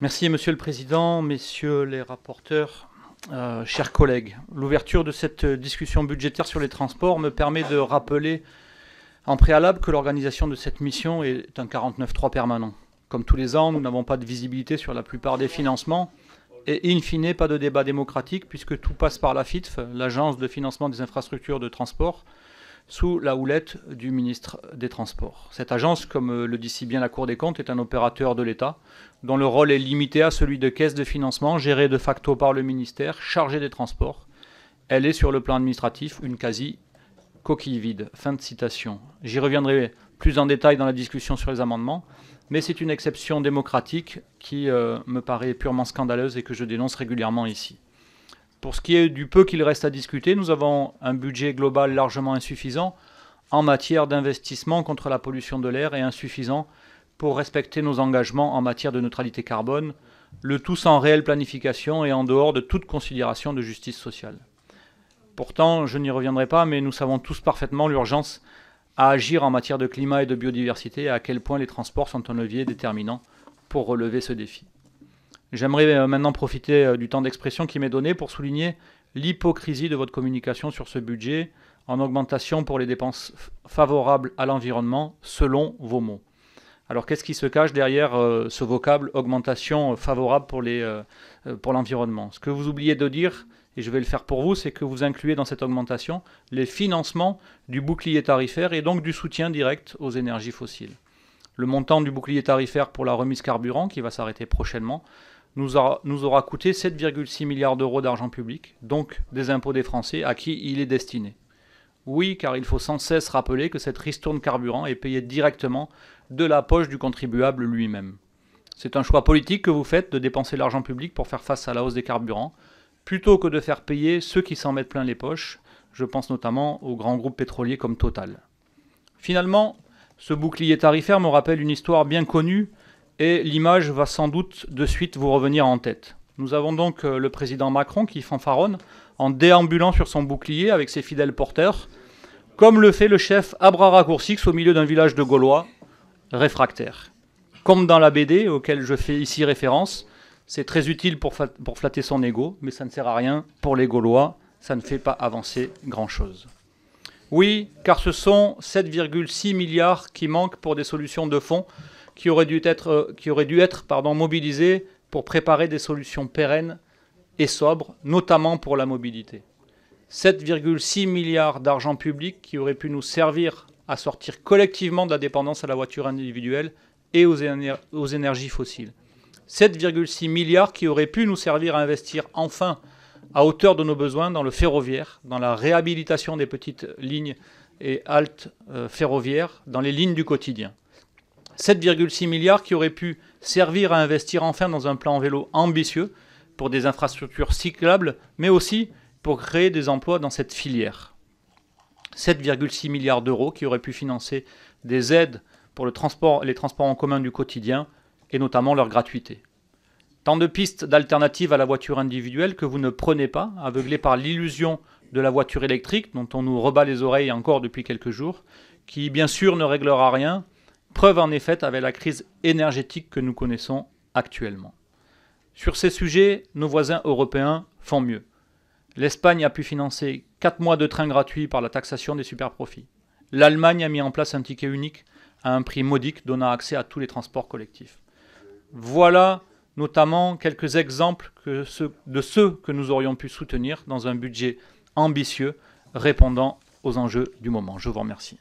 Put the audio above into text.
Merci Monsieur le Président, Messieurs les rapporteurs, chers collègues. L'ouverture de cette discussion budgétaire sur les transports me permet de rappeler en préalable que l'organisation de cette mission est un 49.3 permanent. Comme tous les ans, nous n'avons pas de visibilité sur la plupart des financements et in fine pas de débat démocratique puisque tout passe par la FITF, l'Agence de financement des infrastructures de transport, sous la houlette du ministre des Transports. Cette agence, comme le dit si bien la Cour des comptes, est un opérateur de l'État, dont le rôle est limité à celui de caisse de financement, gérée de facto par le ministère, chargé des Transports. Elle est, sur le plan administratif, une quasi-coquille vide. Fin de citation. J'y reviendrai plus en détail dans la discussion sur les amendements, mais c'est une exception démocratique qui me paraît purement scandaleuse et que je dénonce régulièrement ici. Pour ce qui est du peu qu'il reste à discuter, nous avons un budget global largement insuffisant en matière d'investissement contre la pollution de l'air et insuffisant pour respecter nos engagements en matière de neutralité carbone, le tout sans réelle planification et en dehors de toute considération de justice sociale. Pourtant, je n'y reviendrai pas, mais nous savons tous parfaitement l'urgence à agir en matière de climat et de biodiversité et à quel point les transports sont un levier déterminant pour relever ce défi. J'aimerais maintenant profiter du temps d'expression qui m'est donné pour souligner l'hypocrisie de votre communication sur ce budget en augmentation pour les dépenses favorables à l'environnement, selon vos mots. Alors qu'est-ce qui se cache derrière ce vocable augmentation favorable pour l'environnement? Ce que vous oubliez de dire, et je vais le faire pour vous, c'est que vous incluez dans cette augmentation les financements du bouclier tarifaire et donc du soutien direct aux énergies fossiles. Le montant du bouclier tarifaire pour la remise carburant, qui va s'arrêter prochainement, nous aura coûté 7,6 milliards d'euros d'argent public, donc des impôts des Français, à qui il est destiné. Oui, car il faut sans cesse rappeler que cette ristourne carburant est payée directement de la poche du contribuable lui-même. C'est un choix politique que vous faites de dépenser l'argent public pour faire face à la hausse des carburants, plutôt que de faire payer ceux qui s'en mettent plein les poches. Je pense notamment aux grands groupes pétroliers comme Total. Finalement, ce bouclier tarifaire me rappelle une histoire bien connue et l'image va sans doute de suite vous revenir en tête. Nous avons donc le président Macron qui fanfaronne en déambulant sur son bouclier avec ses fidèles porteurs, comme le fait le chef à bras raccourcis au milieu d'un village de Gaulois réfractaires. Comme dans la BD auquel je fais ici référence, c'est très utile pour flatter son ego, mais ça ne sert à rien pour les Gaulois, ça ne fait pas avancer grand-chose. Oui, car ce sont 7,6 milliards qui manquent pour des solutions de fond qui auraient dû être mobilisés pour préparer des solutions pérennes et sobres, notamment pour la mobilité. 7,6 milliards d'argent public qui auraient pu nous servir à sortir collectivement de la dépendance à la voiture individuelle et aux énergies fossiles. 7,6 milliards qui auraient pu nous servir à investir enfin à hauteur de nos besoins dans le ferroviaire, dans la réhabilitation des petites lignes et haltes ferroviaires, dans les lignes du quotidien. 7,6 milliards qui auraient pu servir à investir enfin dans un plan vélo ambitieux pour des infrastructures cyclables, mais aussi pour créer des emplois dans cette filière. 7,6 milliards d'euros qui auraient pu financer des aides pour les transports en commun du quotidien et notamment leur gratuité. Tant de pistes d'alternatives à la voiture individuelle que vous ne prenez pas, aveuglés par l'illusion de la voiture électrique dont on nous rebat les oreilles encore depuis quelques jours, qui bien sûr ne réglera rien. Preuve en est faite avec la crise énergétique que nous connaissons actuellement. Sur ces sujets, nos voisins européens font mieux. L'Espagne a pu financer 4 mois de train gratuits par la taxation des superprofits. L'Allemagne a mis en place un ticket unique à un prix modique donnant accès à tous les transports collectifs. Voilà notamment quelques exemples de ceux que nous aurions pu soutenir dans un budget ambitieux répondant aux enjeux du moment. Je vous remercie.